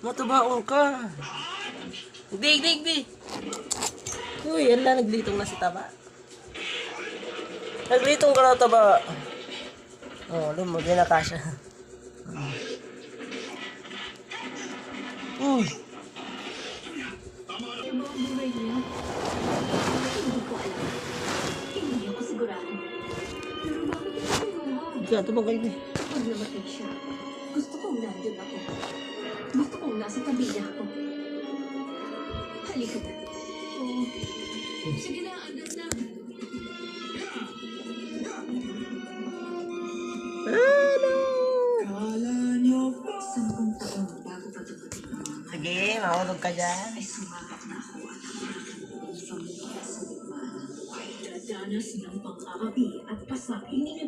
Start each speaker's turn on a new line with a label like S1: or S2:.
S1: Matabaon ka. Dig. Uy, yan na, naglitong na si Taba. Naglitong ka na, Taba. Oh, alam mo, din na kasha. Uy.
S2: Hindi ako sigurado. Pero bakit ito?
S1: Ikaw, tumagay na.
S2: Pag namatay siya, gusto kong nandun ako. Gusto kong nasa tabi niya ako. Halika na. Sige na, andas na.
S1: Ano?
S2: 10 taon bago pa dumating ang mga
S1: Sige, mahulog ka dyan.
S2: ay sumabak na ako at ang pamilya sa digmaan. Dadanas ng pang-aapi at pasak. Hindi na